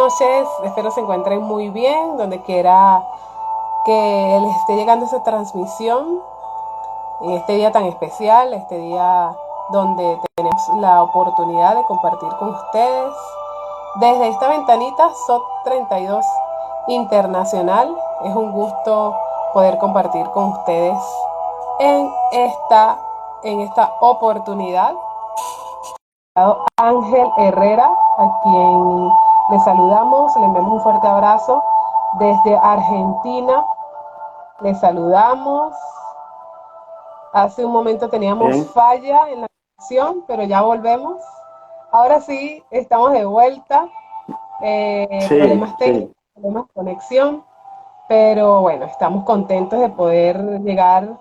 noches, espero se encuentren muy bien, donde quiera que les esté llegando esta transmisión, en este día tan especial, este día donde tenemos la oportunidad de compartir con ustedes desde esta ventanita SOT 32 Internacional. Es un gusto poder compartir con ustedes en esta oportunidad. Ángel Herrera, a quien le saludamos, le enviamos un fuerte abrazo desde Argentina. Le saludamos. Hace un momento teníamos Bien, falla en la conexión, pero ya volvemos. Ahora sí, estamos de vuelta. sí, Problemas técnicos, sí, problemas de conexión, pero bueno, estamos contentos de poder llegar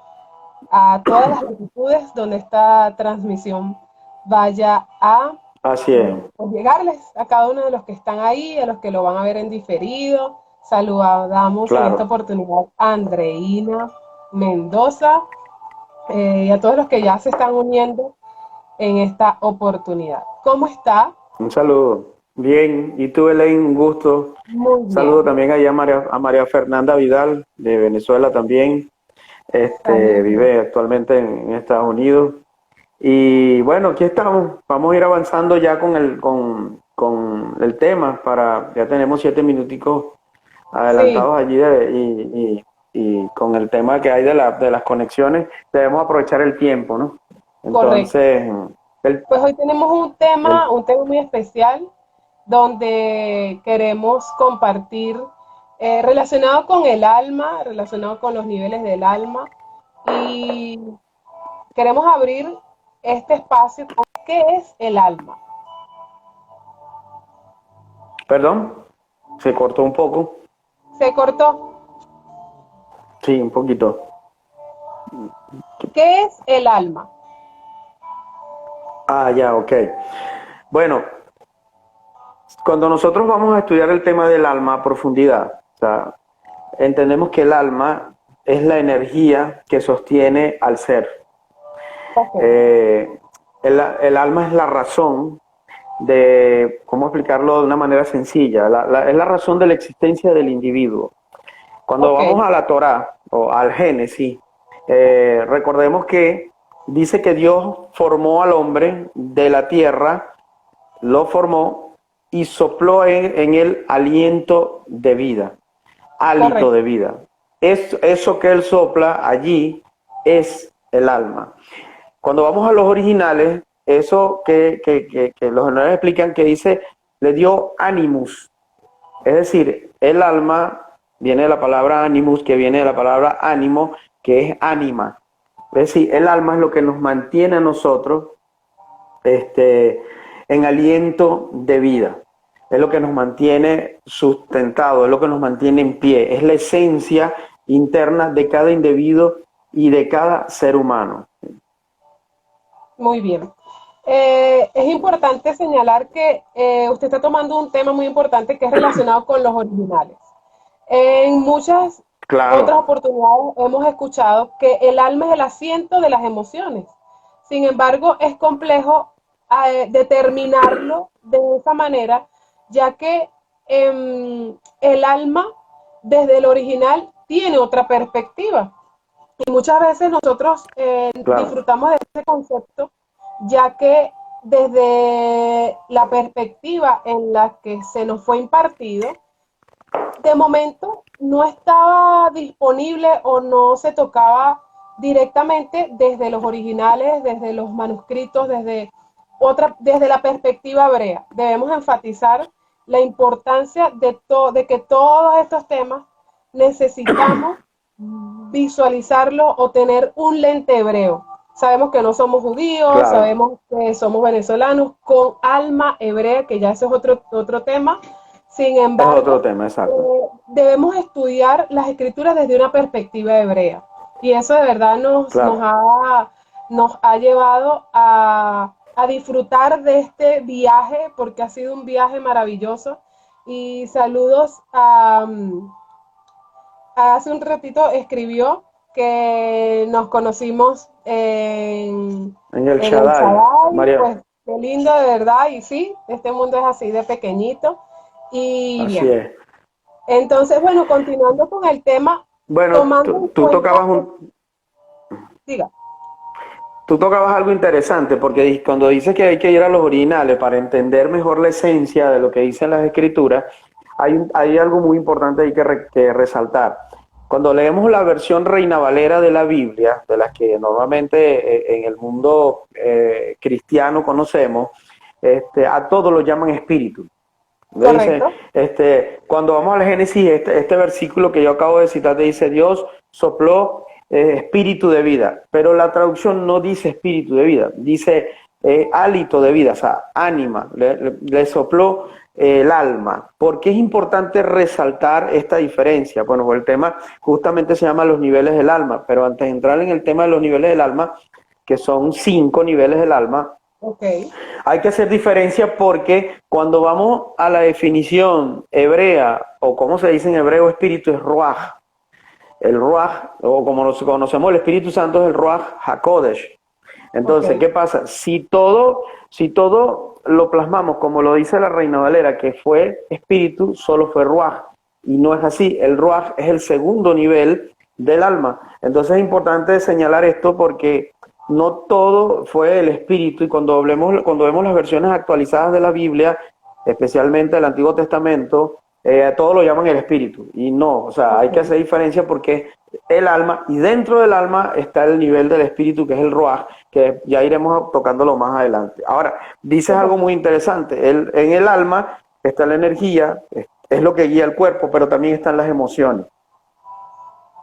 a todas las latitudes donde esta transmisión vaya a así es. pues, llegarles a cada uno de los que están ahí, a los que lo van a ver en diferido. Saludamos en esta Claro. oportunidad a Andreina Mendoza y a todos los que ya se están uniendo en esta oportunidad. ¿Cómo está? Un saludo. Bien, y tú, Elaine, un gusto. Muy Un saludo bien. también allá a María Fernanda Vidal, de Venezuela también. Saludos. Vive actualmente en Estados Unidos. Y bueno, aquí estamos. Vamos a ir avanzando ya con el tema. Ya tenemos 7 minuticos Sí, adelantados allí y con el tema que hay de las conexiones, debemos aprovechar el tiempo, ¿no? correcto. Entonces, el, Pues hoy tenemos el, un tema muy especial donde queremos compartir relacionado con el alma, relacionado con los niveles del alma y queremos abrir este espacio con qué es el alma. perdón, se cortó un poco. Se cortó. Sí, un poquito. ¿Qué es el alma? Ah, ya, ok. Bueno, cuando nosotros vamos a estudiar el tema del alma a profundidad, o sea, entendemos que el alma es la energía que sostiene al ser. Ok, Eh, el alma es la razón de, ¿cómo explicarlo de una manera sencilla? Es la razón de la existencia del individuo. Cuando ok, vamos a la Torá o al Génesis, recordemos que dice que Dios formó al hombre de la tierra, lo formó y sopló en él aliento de vida, hálito de correcto, vida. Eso que él sopla allí es el alma. Cuando vamos a los originales, eso que los originales explican que dice, le dio animus, es decir, el alma viene de la palabra animus, que viene de la palabra ánimo, que es ánima. Es decir, el alma es lo que nos mantiene a nosotros en aliento de vida. Es lo que nos mantiene sustentado, es lo que nos mantiene en pie. Es la esencia interna de cada individuo y de cada ser humano. muy bien. Es importante señalar que usted está tomando un tema muy importante que es relacionado con los originales. En muchas otras Claro, oportunidades hemos escuchado que el alma es el asiento de las emociones. Sin embargo, es complejo determinarlo de esa manera, ya que el alma desde el original tiene otra perspectiva. Y muchas veces nosotros claro. disfrutamos de ese concepto, ya que desde la perspectiva en la que se nos fue impartido, de momento no estaba disponible o no se tocaba directamente desde los originales, desde los manuscritos, desde la perspectiva hebrea. Debemos enfatizar la importancia de que todos estos temas necesitamos visualizarlo o tener un lente hebreo. Sabemos que no somos judíos, Claro, sabemos que somos venezolanos con alma hebrea, que ya ese es otro tema. Sin es otro embargo, tema, exacto. debemos estudiar las escrituras desde una perspectiva hebrea. Y eso de verdad Claro. nos ha llevado a disfrutar de este viaje, porque ha sido un viaje maravilloso. Y saludos hace un ratito escribió que nos conocimos En el el Shaddai, Shaddai, María, pues qué lindo de verdad, y sí, este mundo es así de pequeñito, Y Así bien, es. entonces, bueno, continuando con el tema, Bueno, tomando en tú cuenta, tocabas diga, tú tocabas algo interesante, porque cuando dices que hay que ir a los originales para entender mejor la esencia de lo que dicen las escrituras, hay algo muy importante ahí que resaltar. Cuando leemos la versión Reina Valera de la Biblia, de las que normalmente en el mundo cristiano conocemos, a todos lo llaman espíritu. Le dice, correcto, cuando vamos al Génesis, este versículo que yo acabo de citar te dice, Dios sopló espíritu de vida, pero la traducción no dice espíritu de vida, dice hálito de vida, o sea, ánima, le sopló el alma. ¿Por qué es importante resaltar esta diferencia? Bueno, pues el tema justamente se llama los niveles del alma, pero antes de entrar en el tema de los niveles del alma, que son 5 niveles del alma, ok, hay que hacer diferencia porque cuando vamos a la definición hebrea, o como se dice en hebreo, espíritu es ruach. El ruach, o como nos conocemos, el Espíritu Santo es el ruach hakodesh. ok, Entonces, ¿qué pasa? Si todo lo plasmamos como lo dice la Reina Valera, que fue espíritu, solo fue ruach. Y no es así. El ruach es el segundo nivel del alma. Entonces es importante señalar esto porque no todo fue el espíritu. Y cuando vemos las versiones actualizadas de la Biblia, especialmente el Antiguo Testamento, todo lo llaman el espíritu. Y no, o sea, hay que ok, hacer diferencia porque el alma, y dentro del alma está el nivel del espíritu, que es el ruach, que ya iremos tocándolo más adelante. Ahora, dices algo correcto. muy interesante. En el alma está la energía, es lo que guía el cuerpo, pero también están las emociones.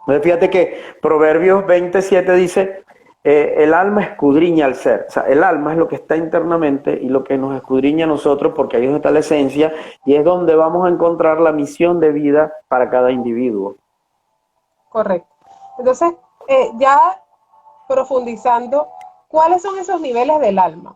Entonces, fíjate que Proverbios 27 dice, el alma escudriña al ser. O sea, el alma es lo que está internamente y lo que nos escudriña a nosotros, porque ahí es donde está la esencia y es donde vamos a encontrar la misión de vida para cada individuo. Correcto. Entonces, ya profundizando, ¿cuáles son esos niveles del alma?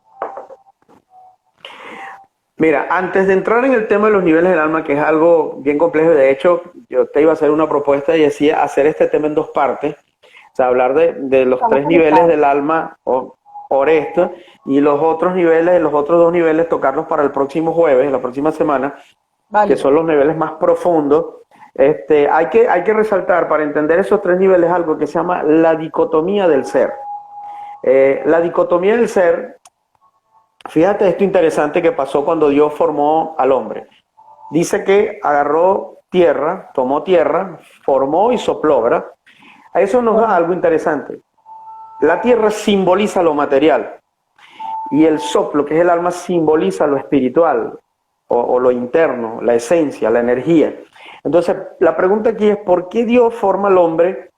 Mira, antes de entrar en el tema de los niveles del alma, que es algo bien complejo, de hecho, yo te iba a hacer una propuesta y decía hacer este tema en dos partes, o sea, hablar de los Estamos tres niveles conectados. del alma por esto, y los otros niveles, los otros dos niveles, tocarlos para el próximo jueves, la próxima semana, que Válido. son los niveles más profundos. Hay que resaltar para entender esos tres niveles algo que se llama la dicotomía del ser. La dicotomía del ser, fíjate esto interesante que pasó cuando Dios formó al hombre. Dice que agarró tierra, tomó tierra, formó y sopló, ¿verdad? A eso nos da Correcto. algo interesante. La tierra simboliza lo material y el soplo, que es el alma, simboliza lo espiritual o lo interno, la esencia, la energía. Entonces, la pregunta aquí es, ¿por qué Dios forma al hombre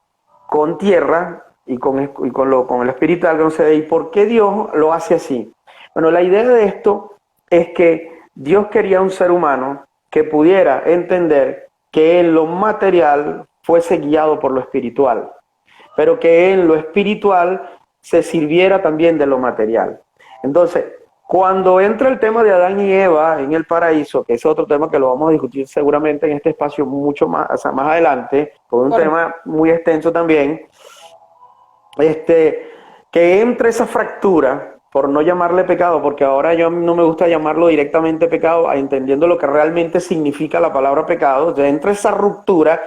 con tierra con el espiritual que no se ve? ¿Y por qué Dios lo hace así? Bueno, la idea de esto es que Dios quería un ser humano que pudiera entender que en lo material fuese guiado por lo espiritual, pero que en lo espiritual se sirviera también de lo material. Entonces, cuando entra el tema de Adán y Eva en el paraíso, que es otro tema que lo vamos a discutir seguramente en este espacio mucho más, o sea, más adelante, con un Correcto. tema muy extenso también, que entre esa fractura, por no llamarle pecado, porque ahora yo no me gusta llamarlo directamente pecado, entendiendo lo que realmente significa la palabra pecado, entonces entre esa ruptura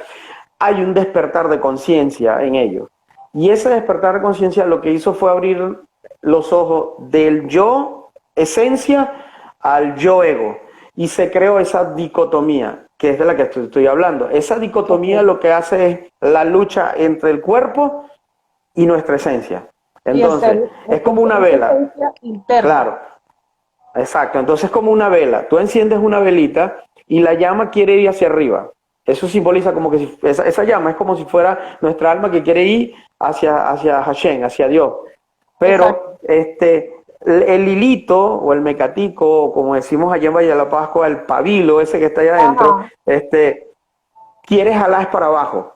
hay un despertar de conciencia en ellos. Y ese despertar de conciencia lo que hizo fue abrir los ojos del yo esencia al yo ego. Y se creó esa dicotomía, que es de la que estoy hablando. Esa dicotomía Ok. lo que hace es la lucha entre el cuerpo y nuestra esencia. Y el Entonces, ser, es como una esa vela. esencia interna. Claro, exacto. Entonces es como una vela. Tú enciendes una velita y la llama quiere ir hacia arriba. Eso simboliza como que esa llama es como si fuera nuestra alma que quiere ir hacia Hashem, hacia Dios. Exacto. Pero el hilito o el mecatico, o como decimos allá en Valle de la Pascua, el pabilo ese que está allá adentro, Ajá. quiere jalar para abajo.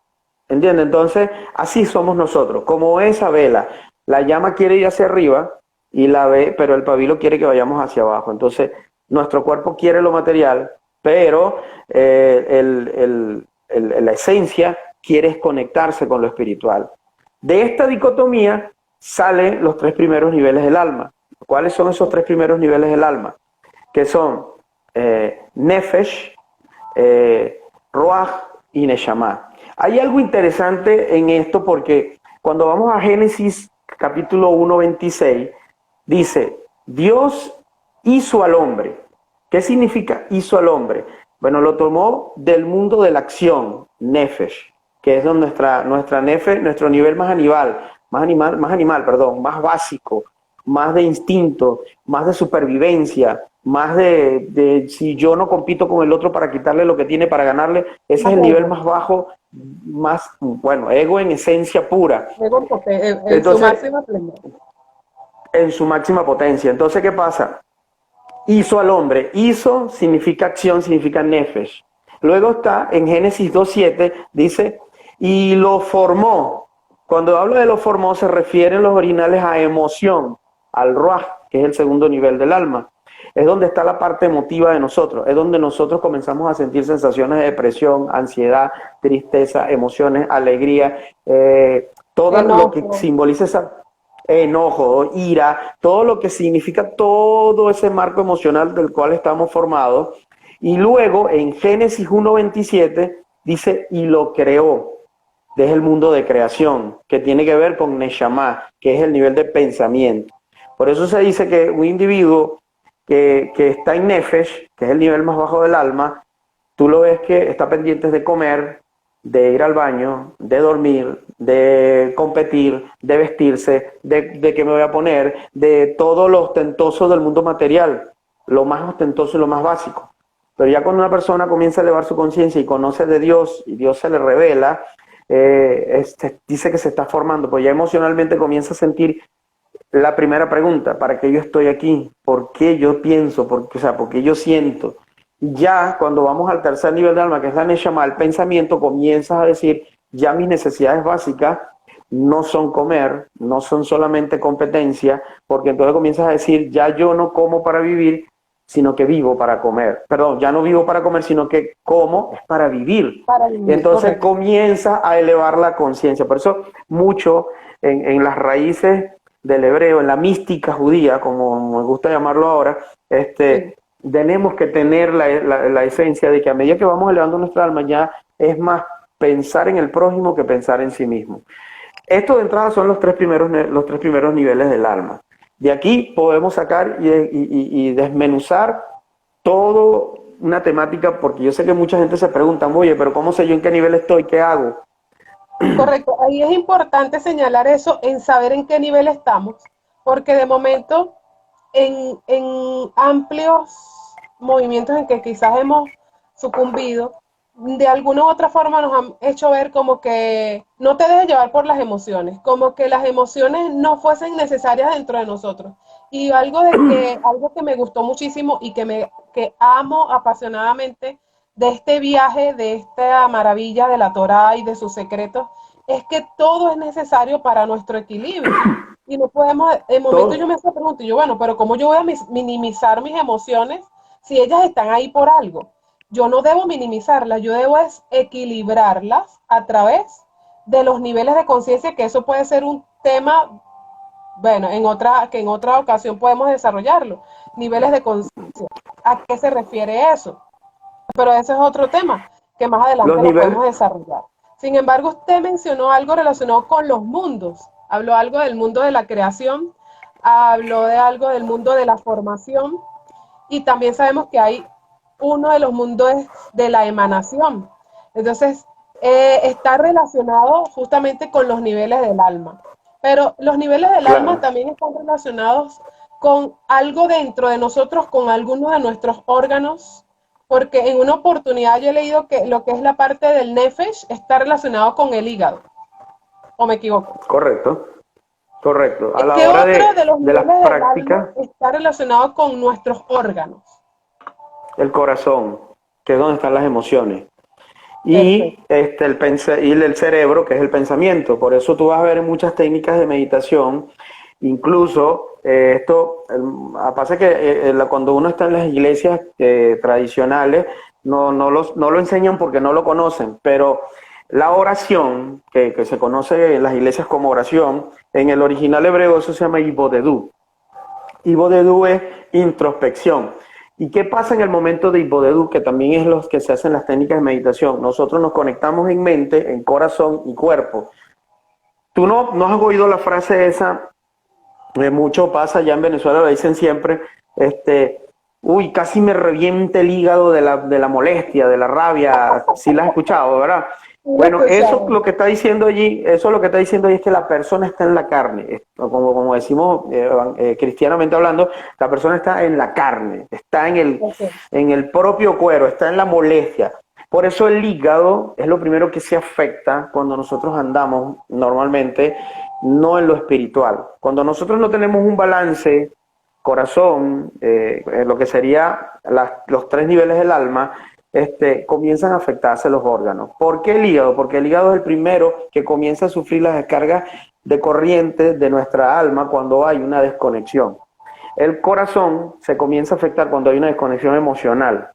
¿Entiendes? Entonces, así somos nosotros, como esa vela. La llama quiere ir hacia arriba y la ve, pero el pabilo quiere que vayamos hacia abajo. Entonces, nuestro cuerpo quiere lo material, pero la esencia quiere conectarse con lo espiritual. De esta dicotomía salen los tres primeros niveles del alma. ¿Cuáles son esos tres primeros niveles del alma? Que son Nefesh, Ruach y Neshama. Hay algo interesante en esto porque cuando vamos a Génesis capítulo 1:26, dice, Dios hizo al hombre. ¿Qué significa hizo al hombre? Bueno, lo tomó del mundo de la acción, Nefesh, que es donde nuestra Nefesh, nuestro nivel más básico, más de instinto, más de supervivencia, más de si yo no compito con el otro para quitarle lo que tiene para ganarle, ese es el nivel más bajo, más, bueno, ego en esencia pura. Ego en Entonces, su máxima plenitud. En su máxima potencia. Entonces, ¿qué pasa? Hizo al hombre. Hizo significa acción, significa nefesh. Luego está en Génesis 2:7, dice, y lo formó. Cuando habla de lo formó, se refieren los originales a emoción, al ruach, que es el segundo nivel del alma. Es donde está la parte emotiva de nosotros. Es donde nosotros comenzamos a sentir sensaciones de depresión, ansiedad, tristeza, emociones, alegría, todo lo que simboliza esa enojo, ira, todo lo que significa todo ese marco emocional del cual estamos formados. Y luego en Génesis 1:27 dice, y lo creó. Desde el mundo de creación, que tiene que ver con Neshama, que es el nivel de pensamiento. Por eso se dice que un individuo que está en Nefesh, que es el nivel más bajo del alma, tú lo ves que está pendiente de comer, de ir al baño, de dormir, de competir, de vestirse, de qué me voy a poner, de todo lo ostentoso del mundo material, lo más ostentoso y lo más básico. Pero ya cuando una persona comienza a elevar su conciencia y conoce de Dios, y Dios se le revela, dice que se está formando, pues ya emocionalmente comienza a sentir la primera pregunta, ¿para qué yo estoy aquí? ¿Por qué yo pienso? ¿Por qué yo siento? Ya cuando vamos al tercer nivel de alma, que es la Neshama, el pensamiento, comienzas a decir, ya mis necesidades básicas no son comer, no son solamente competencia, porque entonces comienzas a decir, ya yo no como para vivir, sino que vivo para comer. Perdón, ya no vivo para comer, sino que como es para vivir. Y entonces comienza a elevar la conciencia. Por eso mucho en las raíces del hebreo, en la mística judía, como me gusta llamarlo ahora, tenemos que tener la esencia de que a medida que vamos elevando nuestra alma ya es más pensar en el prójimo que pensar en sí mismo. Esto de entrada son los tres primeros niveles del alma. De aquí podemos sacar y desmenuzar toda una temática, porque yo sé que mucha gente se pregunta, oye, pero ¿cómo sé yo en qué nivel estoy? ¿Qué hago? Correcto, ahí es importante señalar eso, en saber en qué nivel estamos, porque de momento en amplios movimientos en que quizás hemos sucumbido, de alguna u otra forma nos han hecho ver como que no te dejes llevar por las emociones, como que las emociones no fuesen necesarias dentro de nosotros. Y algo que me gustó muchísimo y que amo apasionadamente de este viaje, de esta maravilla de la Torá y de sus secretos, es que todo es necesario para nuestro equilibrio. Y no podemos, en momentos yo me hacía preguntas, y yo, bueno, pero ¿cómo yo voy a minimizar mis emociones si ellas están ahí por algo? Yo no debo minimizarlas, yo debo equilibrarlas a través de los niveles de conciencia, que eso puede ser un tema, bueno, que en otra ocasión podemos desarrollarlo. Niveles de conciencia. ¿A qué se refiere eso? Pero ese es otro tema que más adelante lo podemos desarrollar. Sin embargo, usted mencionó algo relacionado con los mundos. Habló algo del mundo de la creación, habló de algo del mundo de la formación, y también sabemos que hay uno de los mundos de la emanación. Entonces, está relacionado justamente con los niveles del alma. Pero los niveles del alma también están relacionados con algo dentro de nosotros, con algunos de nuestros órganos, porque en una oportunidad yo he leído que lo que es la parte del nefesh está relacionado con el hígado. ¿O me equivoco? Correcto. A la ¿Qué hora otro de los niveles las prácticas está relacionado con nuestros órganos? El corazón, que es donde están las emociones. Y el cerebro, que es el pensamiento. Por eso tú vas a ver en muchas técnicas de meditación, incluso pasa que cuando uno está en las iglesias tradicionales, no lo enseñan porque no lo conocen, pero la oración, que se conoce en las iglesias como oración, en el original hebreo eso se llama Ibodedú. Ibodedú es introspección. ¿Y qué pasa en el momento de Hippodedu, que también es los que se hacen las técnicas de meditación? Nosotros nos conectamos en mente, en corazón y cuerpo. Tú no has oído la frase esa, mucho pasa allá en Venezuela, lo dicen siempre, uy, casi me revienta el hígado de la molestia, de la rabia, sí la has escuchado, ¿verdad? Bueno, eso lo que está diciendo allí, eso lo que está diciendo allí es que la persona está en la carne, como decimos cristianamente hablando, la persona está en la carne, está en el propio cuero, está en la molestia. Por eso el hígado es lo primero que se afecta cuando nosotros andamos normalmente, no en lo espiritual. Cuando nosotros no tenemos un balance, corazón, lo que sería los tres niveles del alma, comienzan a afectarse los órganos. ¿Por qué el hígado? Porque el hígado es el primero que comienza a sufrir las descargas de corriente de nuestra alma cuando hay una desconexión. El corazón se comienza a afectar cuando hay una desconexión emocional.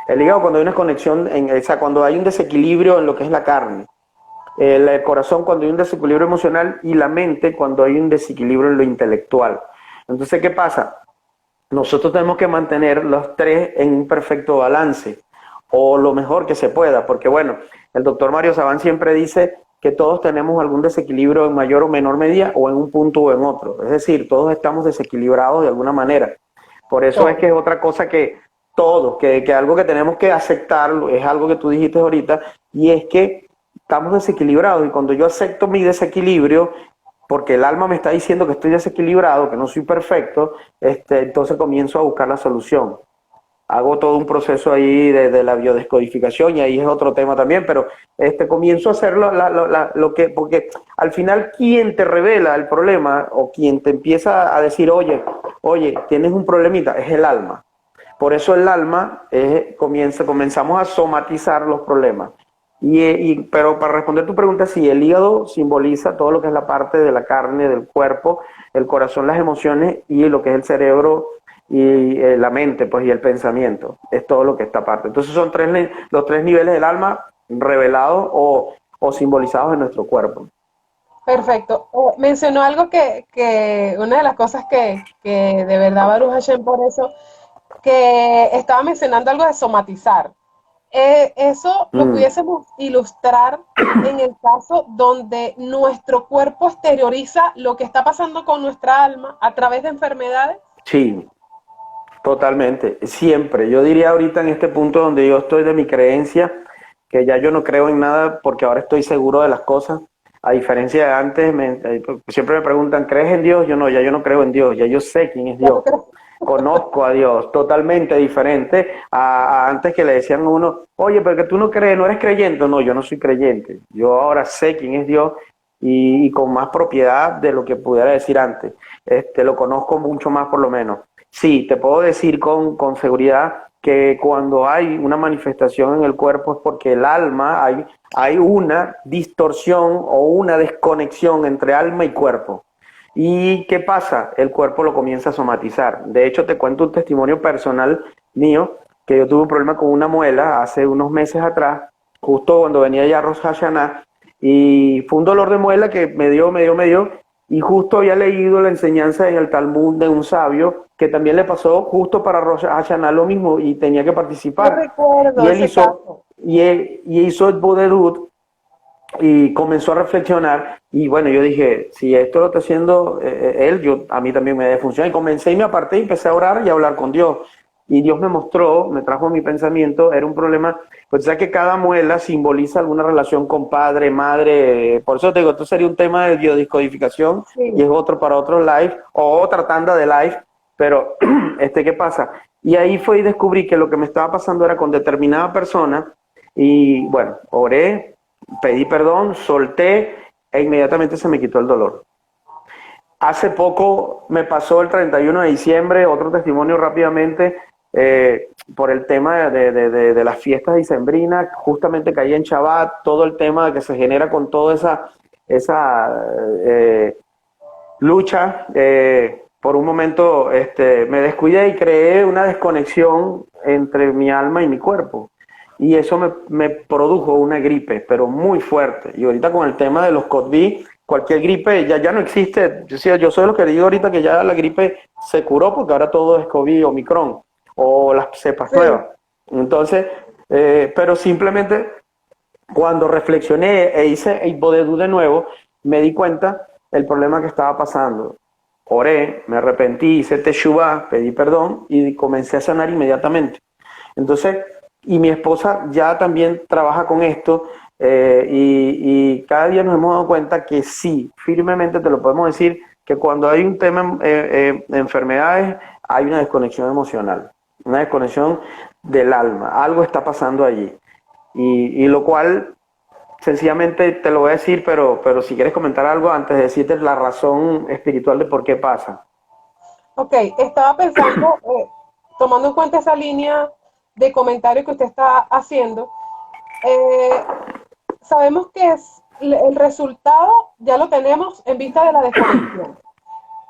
El hígado cuando hay una conexión, cuando hay un desequilibrio en lo que es la carne. El corazón cuando hay un desequilibrio emocional y la mente cuando hay un desequilibrio en lo intelectual. Entonces, ¿qué pasa? Nosotros tenemos que mantener los tres en un perfecto balance, o lo mejor que se pueda, porque bueno, el doctor Mario Sabán siempre dice que todos tenemos algún desequilibrio en mayor o menor medida, o en un punto o en otro. Es decir, todos estamos desequilibrados de alguna manera. Por eso es que es otra cosa que todos, que algo que tenemos que aceptar, es algo que tú dijiste ahorita, y es que estamos desequilibrados, y cuando yo acepto mi desequilibrio, porque el alma me está diciendo que estoy desequilibrado, que no soy perfecto, entonces comienzo a buscar la solución. Hago todo un proceso ahí de la biodescodificación, y ahí es otro tema también, pero comienzo a hacer lo que, porque al final quien te revela el problema o quien te empieza a decir, oye, tienes un problemita, es el alma. Por eso el alma comenzamos a somatizar los problemas. Pero para responder tu pregunta, sí, el hígado simboliza todo lo que es la parte de la carne, del cuerpo, el corazón, las emociones, y lo que es el cerebro y la mente, pues, y el pensamiento. Es todo lo que está aparte. Entonces son los tres niveles del alma revelados o simbolizados en nuestro cuerpo. Perfecto. Mencionó algo que una de las cosas que de verdad Baruch Hashem por eso, que estaba mencionando algo de somatizar. Eso lo pudiésemos ilustrar en el caso donde nuestro cuerpo exterioriza lo que está pasando con nuestra alma a través de enfermedades. Sí, totalmente, siempre. Yo diría ahorita en este punto donde yo estoy de mi creencia, que ya yo no creo en nada porque ahora estoy seguro de las cosas, a diferencia de antes, siempre me preguntan, ¿crees en Dios? Ya yo no creo en Dios, ya yo sé quién es Dios. Conozco a Dios, totalmente diferente a antes, que le decían a uno, oye, pero que tú no crees, no eres creyente. No, yo no soy creyente, yo ahora sé quién es Dios, y con más propiedad de lo que pudiera decir antes. Lo conozco mucho más, por lo menos. Sí, te puedo decir con seguridad que cuando hay una manifestación en el cuerpo es porque el alma, hay una distorsión o una desconexión entre alma y cuerpo. ¿Y qué pasa? El cuerpo lo comienza a somatizar. De hecho, te cuento un testimonio personal mío, que yo tuve un problema con una muela hace unos meses atrás, justo cuando venía ya Rosh Hashanah, y fue un dolor de muela que me dio, y justo había leído la enseñanza en el Talmud de un sabio que también le pasó justo para Rosh Hashanah lo mismo, y tenía que participar. Yo recuerdo Y él hizo el Bodedut, y comenzó a reflexionar, y bueno, yo dije, si esto lo está haciendo él, a mí también me debe funcionar, y comencé y me aparté y empecé a orar y a hablar con Dios, y Dios me trajo mi pensamiento, era un problema, pues ya que cada muela simboliza alguna relación con padre, madre, por eso te digo, esto sería un tema de biodescodificación, sí, y es otro para otro live, o otra tanda de live, pero ¿qué pasa? Y ahí fue y descubrí que lo que me estaba pasando era con determinada persona, y bueno, oré, pedí perdón, solté, e inmediatamente se me quitó el dolor. Hace poco me pasó el 31 de diciembre, otro testimonio rápidamente, por el tema de las fiestas dicembrinas, justamente caí en Shabbat, todo el tema que se genera con toda esa lucha, por un momento me descuidé y creé una desconexión entre mi alma y mi cuerpo. Y eso me produjo una gripe, pero muy fuerte. Y ahorita con el tema de los COVID, cualquier gripe ya no existe. Yo soy lo que digo ahorita, que ya la gripe se curó, porque ahora todo es COVID, Omicron. o las cepas Sí. nuevas. Entonces, pero simplemente cuando reflexioné e hice Bodedú de nuevo, me di cuenta el problema que estaba pasando. Oré, me arrepentí, hice teshuvá, pedí perdón y comencé a sanar inmediatamente. Entonces, y mi esposa ya también trabaja con esto y cada día nos hemos dado cuenta que sí, firmemente te lo podemos decir, que cuando hay un tema de enfermedades, hay una desconexión emocional, una desconexión del alma, algo está pasando allí. Y lo cual, sencillamente te lo voy a decir, pero si quieres comentar algo antes de decirte la razón espiritual de por qué pasa. Ok, estaba pensando, tomando en cuenta esa línea de comentario que usted está haciendo, eh, sabemos que el resultado ya lo tenemos en vista de la desconexión.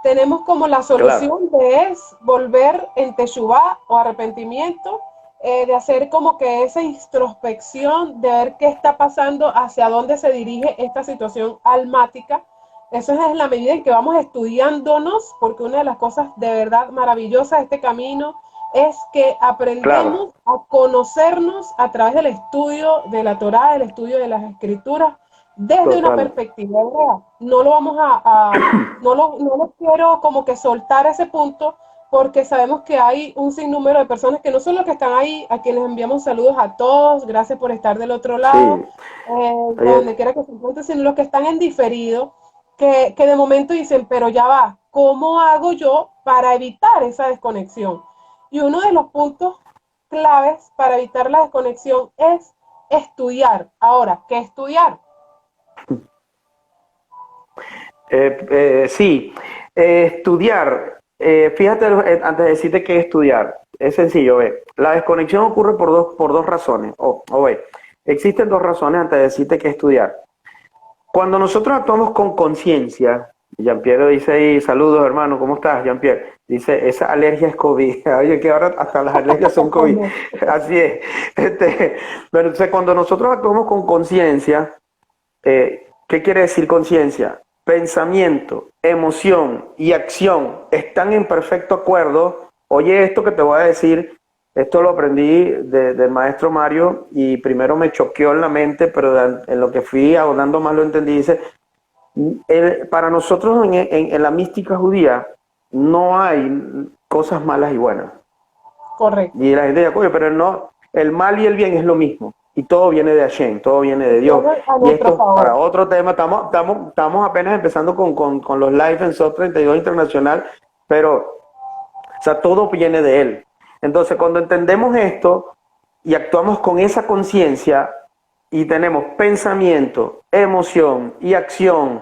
Tenemos como la Claro, solución de es volver en teshuvá o arrepentimiento, de hacer como que esa introspección, de ver qué está pasando, hacia dónde se dirige esta situación almática. Eso es en la medida en que vamos estudiándonos, porque una de las cosas de verdad maravillosas de este camino es que claro, aprendemos a conocernos a través del estudio de la Torá, del estudio de las escrituras, desde una total. perspectiva hebrea. No lo vamos no lo quiero como que soltar ese punto, porque sabemos que hay un sinnúmero de personas que no son los que están ahí, a quienes enviamos saludos a todos, gracias por estar del otro lado, Sí. de Oye, donde quiera que se encuentren, sino los que están en diferido, que de momento dicen, pero ya va, ¿cómo hago yo para evitar esa desconexión? Y uno de los puntos claves para evitar la desconexión es estudiar. Ahora, ¿qué estudiar? sí, estudiar. Fíjate, antes de decirte qué estudiar, es sencillo, ve. La desconexión ocurre por dos razones. Ve, existen dos razones antes de decirte qué estudiar. Cuando nosotros actuamos con conciencia, Jean-Pierre dice ahí, saludos hermano, ¿cómo estás, Jean-Pierre? Dice, esa alergia es COVID. Oye, que ahora hasta las alergias son COVID. Así es. Pero entonces, cuando nosotros actuamos con conciencia, ¿qué quiere decir conciencia? Pensamiento, emoción y acción están en perfecto acuerdo. Oye, esto que te voy a decir, esto lo aprendí del maestro Mario y primero me choqueó en la mente, pero en lo que fui ahondando más lo entendí. Dice, para nosotros en la mística judía no hay cosas malas y buenas. Correcto. Y la gente dice, oye, pero no, el mal y el bien es lo mismo. Y todo viene de Hashem, todo viene de Dios. Viene a Y nuestro esto para favor. otro tema, estamos apenas empezando con los live en SOT 32 Internacional, pero, o sea, todo viene de Él. Entonces, cuando entendemos esto y actuamos con esa conciencia y tenemos pensamiento, emoción y acción,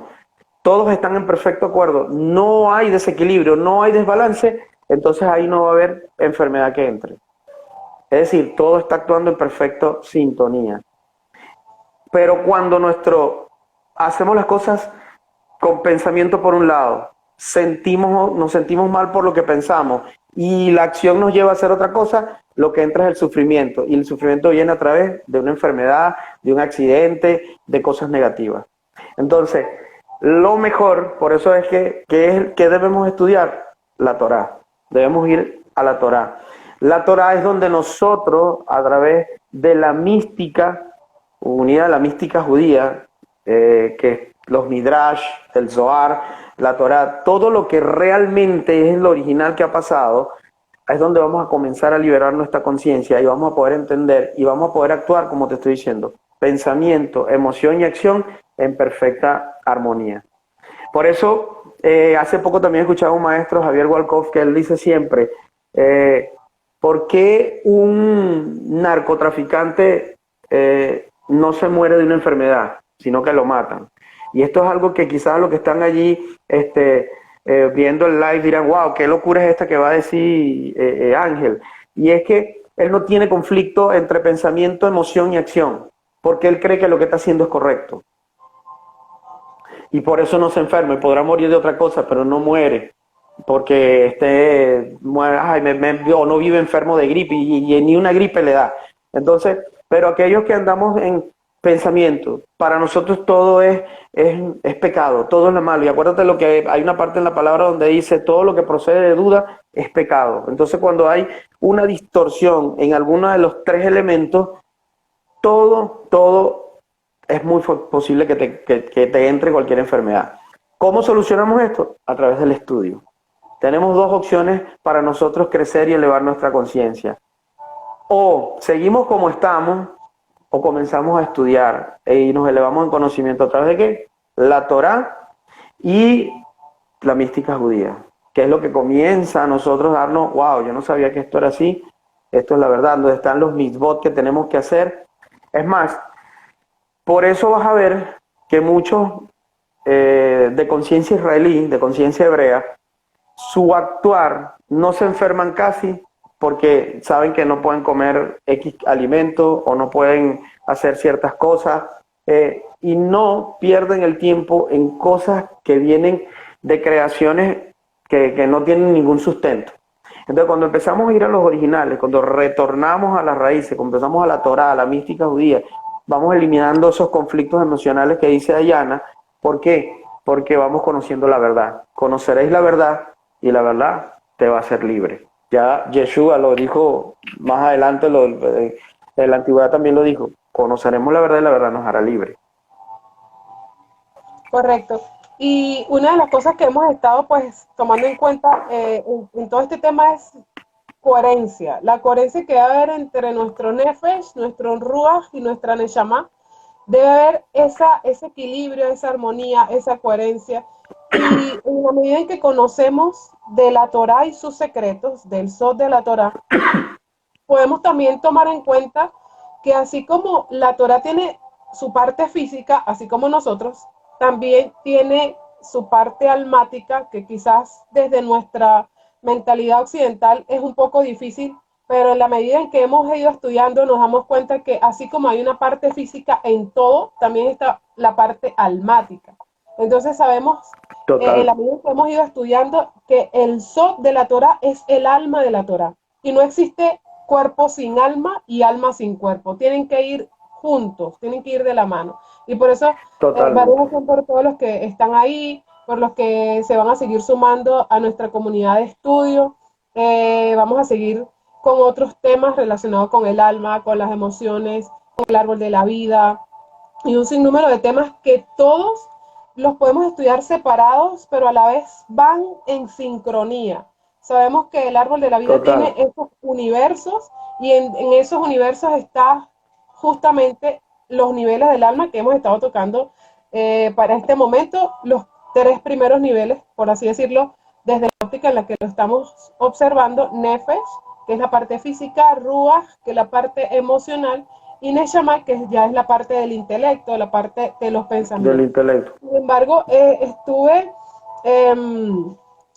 todos están en perfecto acuerdo, no hay desequilibrio, no hay desbalance, entonces ahí no va a haber enfermedad que entre. Es decir, todo está actuando en perfecta sintonía. Pero cuando hacemos las cosas con pensamiento por un lado, nos sentimos mal por lo que pensamos y la acción nos lleva a hacer otra cosa, lo que entra es el sufrimiento. Y el sufrimiento viene a través de una enfermedad, de un accidente, de cosas negativas. Entonces, lo mejor, por eso es que debemos estudiar la Torá. Debemos ir a la Torá. La Torá es donde nosotros, a través de la mística, unida a la mística judía, que los Midrash, el Zohar, la Torá, todo lo que realmente es lo original que ha pasado, es donde vamos a comenzar a liberar nuestra conciencia y vamos a poder entender y vamos a poder actuar, como te estoy diciendo, pensamiento, emoción y acción en perfecta armonía. Por eso, hace poco también escuchaba a un maestro, Javier Walkoff, que él dice siempre, eh, ¿por qué un narcotraficante no se muere de una enfermedad, sino que lo matan? Y esto es algo que quizás los que están allí viendo el live dirán, wow, qué locura es esta que va a decir Ángel. Y es que él no tiene conflicto entre pensamiento, emoción y acción, porque él cree que lo que está haciendo es correcto. Y por eso no se enferma y podrá morir de otra cosa, pero no muere porque o no vive enfermo de gripe y ni una gripe le da. Entonces, pero aquellos que andamos en pensamiento, para nosotros todo es pecado, todo es lo malo. Y acuérdate hay una parte en la palabra donde dice todo lo que procede de duda es pecado. Entonces, cuando hay una distorsión en alguno de los tres elementos, todo es muy posible que te entre cualquier enfermedad. ¿Cómo solucionamos esto? A través del estudio. Tenemos dos opciones para nosotros crecer y elevar nuestra conciencia. O seguimos como estamos, o comenzamos a estudiar y nos elevamos en conocimiento. ¿A través de qué? La Torá y la mística judía, que es lo que comienza a nosotros darnos, wow, yo no sabía que esto era así, esto es la verdad, donde están los mitzvot que tenemos que hacer. Es más, por eso vas a ver que muchos de conciencia israelí, de conciencia hebrea, su actuar no se enferman casi porque saben que no pueden comer X alimento o no pueden hacer ciertas cosas y no pierden el tiempo en cosas que vienen de creaciones que no tienen ningún sustento. Entonces, cuando empezamos a ir a los originales, cuando retornamos a las raíces, cuando empezamos a la Torá, a la mística judía, vamos eliminando esos conflictos emocionales que dice Dayana. ¿Por qué? Porque vamos conociendo la verdad. Conoceréis la verdad y la verdad te va a hacer libre. Ya Yeshua lo dijo más adelante, en la antigüedad también lo dijo. Conoceremos la verdad y la verdad nos hará libre. Correcto. Y una de las cosas que hemos estado pues tomando en cuenta en todo este tema es coherencia. La coherencia que debe haber entre nuestro nefesh, nuestro ruach y nuestra neshama. Debe haber ese equilibrio, esa armonía, esa coherencia. Y en la medida en que conocemos de la Torá y sus secretos, del Sod de la Torá, podemos también tomar en cuenta que así como la Torá tiene su parte física, así como nosotros, también tiene su parte almática, que quizás desde nuestra mentalidad occidental es un poco difícil, pero en la medida en que hemos ido estudiando nos damos cuenta que así como hay una parte física en todo, también está la parte almática. Entonces sabemos, en la medida en que hemos ido estudiando, que el Sod de la Torá es el alma de la Torá. Y no existe cuerpo sin alma y alma sin cuerpo. Tienen que ir juntos, tienen que ir de la mano. Y por eso, varios son por todos los que están ahí, por los que se van a seguir sumando a nuestra comunidad de estudio. Vamos a seguir con otros temas relacionados con el alma, con las emociones, con el árbol de la vida y un sinnúmero de temas que todos los podemos estudiar separados, pero a la vez van en sincronía. Sabemos que el árbol de la vida tiene esos universos y en esos universos está justamente los niveles del alma que hemos estado tocando para este momento, los 3 primeros niveles, por así decirlo, desde la óptica en la que lo estamos observando, Nefesh, que es la parte física, Ruach, que es la parte emocional, y Neshama, que ya es la parte del intelecto, la parte de los pensamientos. Del intelecto. Sin embargo,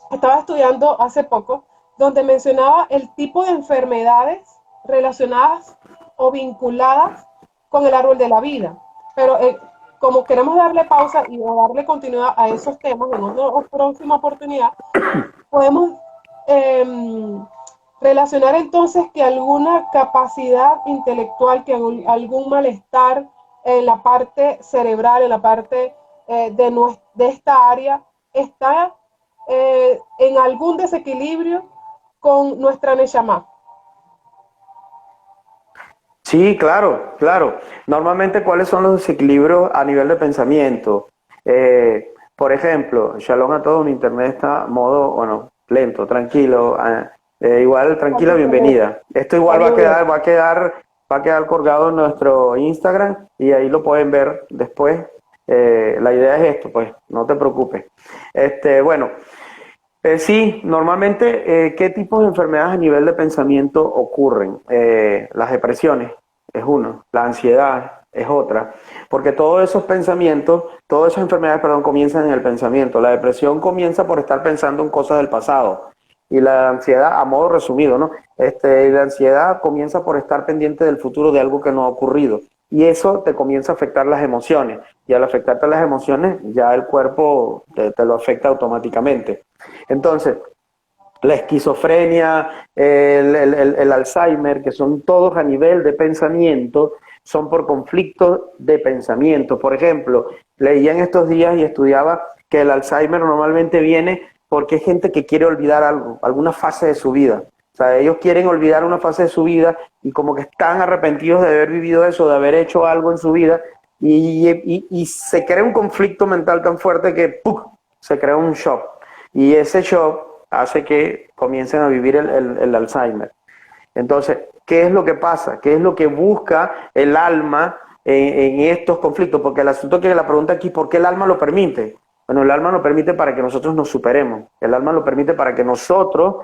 estaba estudiando hace poco, donde mencionaba el tipo de enfermedades relacionadas o vinculadas con el árbol de la vida. Pero como queremos darle pausa y darle continuidad a esos temas en otra próxima oportunidad, podemos relacionar entonces que alguna capacidad intelectual, que algún malestar en la parte cerebral, en la parte de esta área, está en algún desequilibrio con nuestra Neshama. Sí, claro, claro. Normalmente, ¿cuáles son los desequilibrios a nivel de pensamiento? Por ejemplo, shalom a todos, mi internet está modo, bueno, lento, tranquilo. Igual, tranquila, bienvenida. Esto igual va a quedar colgado en nuestro Instagram y ahí lo pueden ver después. La idea es esto, pues, no te preocupes. Bueno, sí, normalmente, ¿qué tipos de enfermedades a nivel de pensamiento ocurren? Las depresiones es uno, la ansiedad es otra, porque todos esos pensamientos, todas esas enfermedades, perdón, comienzan en el pensamiento. La depresión comienza por estar pensando en cosas del pasado. Y la ansiedad, a modo resumido, ¿no? La ansiedad comienza por estar pendiente del futuro de algo que no ha ocurrido. Y eso te comienza a afectar las emociones. Y al afectarte las emociones, ya el cuerpo te lo afecta automáticamente. Entonces, la esquizofrenia, el Alzheimer, que son todos a nivel de pensamiento, son por conflictos de pensamiento. Por ejemplo, leía en estos días y estudiaba que el Alzheimer normalmente viene porque hay gente que quiere olvidar algo, alguna fase de su vida. O sea, ellos quieren olvidar una fase de su vida y como que están arrepentidos de haber vivido eso, de haber hecho algo en su vida y se crea un conflicto mental tan fuerte que ¡pum!, se crea un shock. Y ese shock hace que comiencen a vivir el Alzheimer. Entonces, ¿qué es lo que pasa? ¿Qué es lo que busca el alma en estos conflictos? Porque el asunto que la pregunta aquí, ¿por qué el alma lo permite? Bueno, el alma lo permite para que nosotros nos superemos. El alma lo permite para que nosotros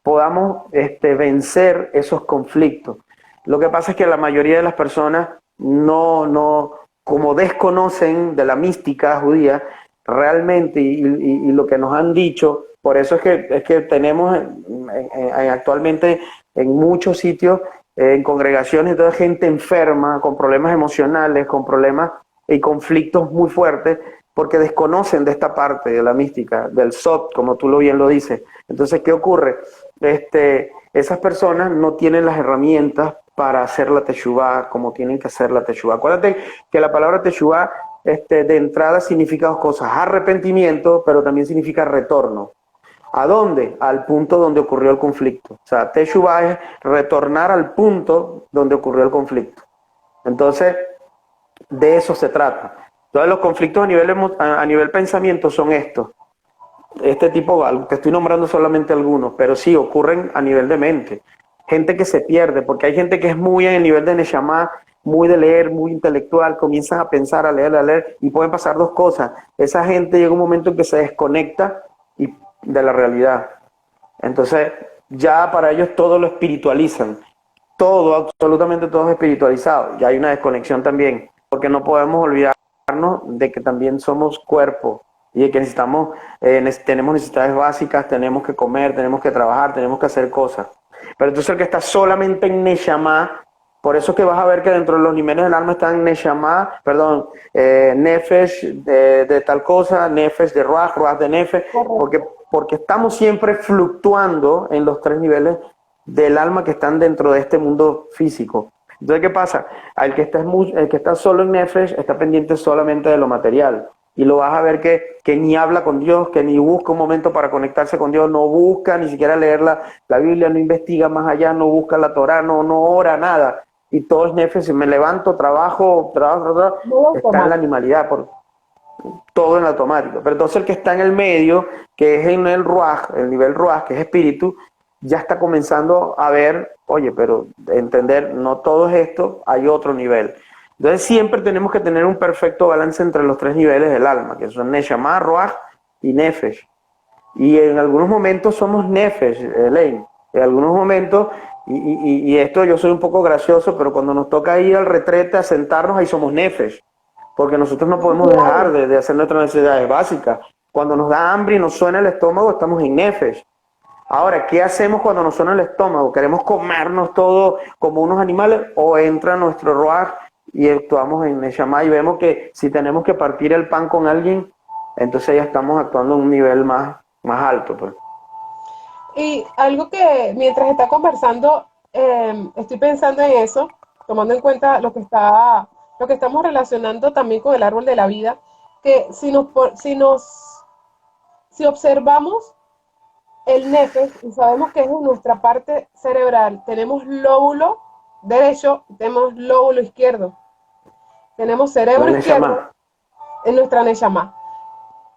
podamos vencer esos conflictos. Lo que pasa es que la mayoría de las personas como desconocen de la mística judía realmente y lo que nos han dicho, por eso es que tenemos actualmente en muchos sitios, en congregaciones, toda gente enferma, con problemas emocionales, con problemas y conflictos muy fuertes, porque desconocen de esta parte de la mística, del Sot, como tú bien lo dices. Entonces, ¿qué ocurre? Esas personas no tienen las herramientas para hacer la teshuvá como tienen que hacer la teshuvá. Acuérdate que la palabra teshuvá de entrada significa dos cosas: arrepentimiento, pero también significa retorno. ¿A dónde? Al punto donde ocurrió el conflicto. O sea, teshuvá es retornar al punto donde ocurrió el conflicto. Entonces, de eso se trata. Todos los conflictos a nivel pensamiento son estos. Este tipo, te estoy nombrando solamente algunos, pero sí ocurren a nivel de mente. Gente que se pierde, porque hay gente que es muy en el nivel de Neshama, muy de leer, muy intelectual, comienzan a pensar, a leer, y pueden pasar dos cosas. Esa gente llega un momento en que se desconecta de la realidad. Entonces, ya para ellos todo lo espiritualizan. Todo, absolutamente todo es espiritualizado. Ya hay una desconexión también, porque no podemos olvidarnos de que también somos cuerpo y de que tenemos necesidades básicas, tenemos que comer, tenemos que trabajar, tenemos que hacer cosas. Pero entonces el que está solamente en Neshama, por eso que vas a ver que dentro de los niveles del alma están Neshama, Nefesh de tal cosa, Nefesh de Ruach, Ruach de Nefesh, porque estamos siempre fluctuando en los tres niveles del alma que están dentro de este mundo físico. Entonces, ¿qué pasa? El que está solo en Nefesh está pendiente solamente de lo material. Y lo vas a ver que ni habla con Dios, que ni busca un momento para conectarse con Dios, no busca ni siquiera leer la Biblia, no investiga más allá, no busca la Torah, no ora nada. Y todo es Nefesh, me levanto, trabajo, está en la animalidad, todo en automático. Pero entonces el que está en el medio, que es en el Ruach, el nivel Ruach, que es espíritu, ya está comenzando a ver, oye, pero entender, no todo es esto, hay otro nivel. Entonces siempre tenemos que tener un perfecto balance entre los tres niveles del alma, que son Neshama, Ruach y Nefesh. Y en algunos momentos somos Nefesh, Elaine. En algunos momentos, y esto yo soy un poco gracioso, pero cuando nos toca ir al retrete a sentarnos, ahí somos Nefesh. Porque nosotros no podemos dejar de hacer nuestras necesidades básicas. Cuando nos da hambre y nos suena el estómago, estamos en Nefesh. Ahora, ¿qué hacemos cuando nos suena el estómago? ¿Queremos comernos todo como unos animales o entra nuestro Ruach y actuamos en Neshama y vemos que si tenemos que partir el pan con alguien, entonces ya estamos actuando en un nivel más alto, pues? Y algo que mientras está conversando, estoy pensando en eso, tomando en cuenta lo que estamos relacionando también con el árbol de la vida, que si observamos el nefesh y sabemos que es en nuestra parte cerebral, tenemos lóbulo derecho, tenemos lóbulo izquierdo, tenemos cerebro izquierdo en nuestra neshama.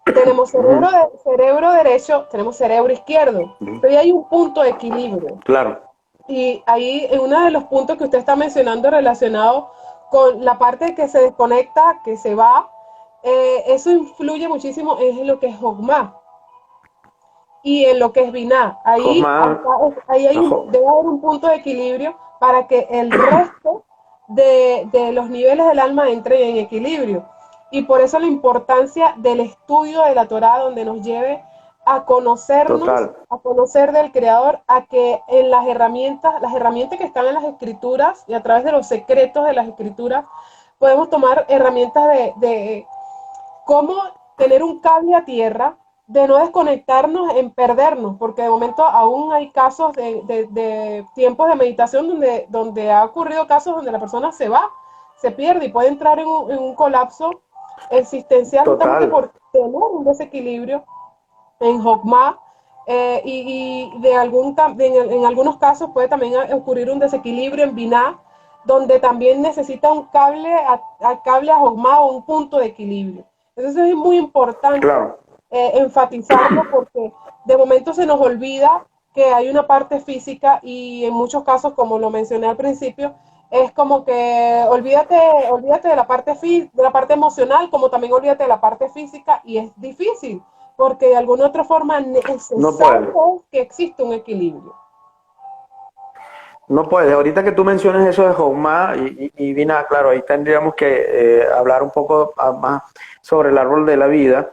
Tenemos cerebro derecho, tenemos cerebro izquierdo, pero ahí hay un punto de equilibrio. Claro. Y ahí, en uno de los puntos que usted está mencionando relacionado con la parte que se desconecta, que se va, eso influye muchísimo en lo que es Jogma y en lo que es Binah. Ahí debe haber un punto de equilibrio para que el resto de los niveles del alma entren en equilibrio. Y por eso la importancia del estudio de la Torá, donde nos lleve a conocernos, Total. a conocer del Creador, a que en las herramientas que están en las Escrituras y a través de los secretos de las Escrituras, podemos tomar herramientas de cómo tener un cable a tierra, de no desconectarnos en perdernos, porque de momento aún hay casos de tiempos de meditación donde ha ocurrido casos donde la persona se pierde y puede entrar en un colapso existencial, justamente por tener un desequilibrio en Jogma y en algunos casos puede también ocurrir un desequilibrio en Binah, donde también necesita un cable cable a Jogma o un punto de equilibrio. Entonces es muy importante Claro, enfatizarlo porque de momento se nos olvida que hay una parte física y en muchos casos, como lo mencioné al principio, es como que olvídate de la parte emocional, como también olvídate de la parte física y es difícil porque de alguna otra forma no puede. necesario es que exista un equilibrio. No puede. Ahorita que tú mencionas eso de Jogma y Binah, claro, ahí tendríamos que hablar un poco más sobre el árbol de la vida.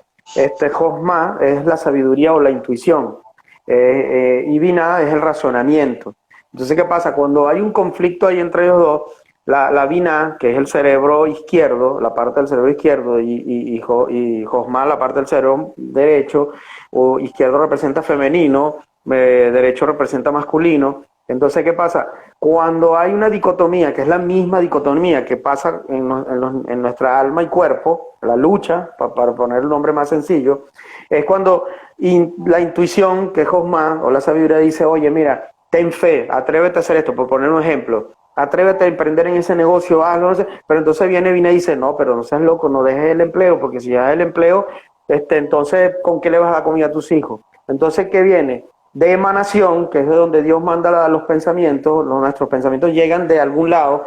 Jogma es la sabiduría o la intuición, y Binah es el razonamiento. Entonces, ¿qué pasa? Cuando hay un conflicto ahí entre ellos dos, la Binah, que es el cerebro izquierdo, la parte del cerebro izquierdo, y Jogma, la parte del cerebro derecho, o izquierdo representa femenino, derecho representa masculino. Entonces, ¿qué pasa? Cuando hay una dicotomía, que es la misma dicotomía que pasa en nuestra alma y cuerpo, la lucha, para poner el nombre más sencillo, es cuando la intuición, que es Josma, o la sabiduría, dice, oye, mira, ten fe, atrévete a hacer esto, por poner un ejemplo, atrévete a emprender en ese negocio, hazlo, no sé, pero entonces viene y dice, no, pero no seas loco, no dejes el empleo, porque si dejas el empleo, entonces, ¿con qué le vas a dar comida a tus hijos? Entonces, ¿qué viene? De emanación, que es de donde Dios manda los pensamientos, nuestros pensamientos llegan de algún lado.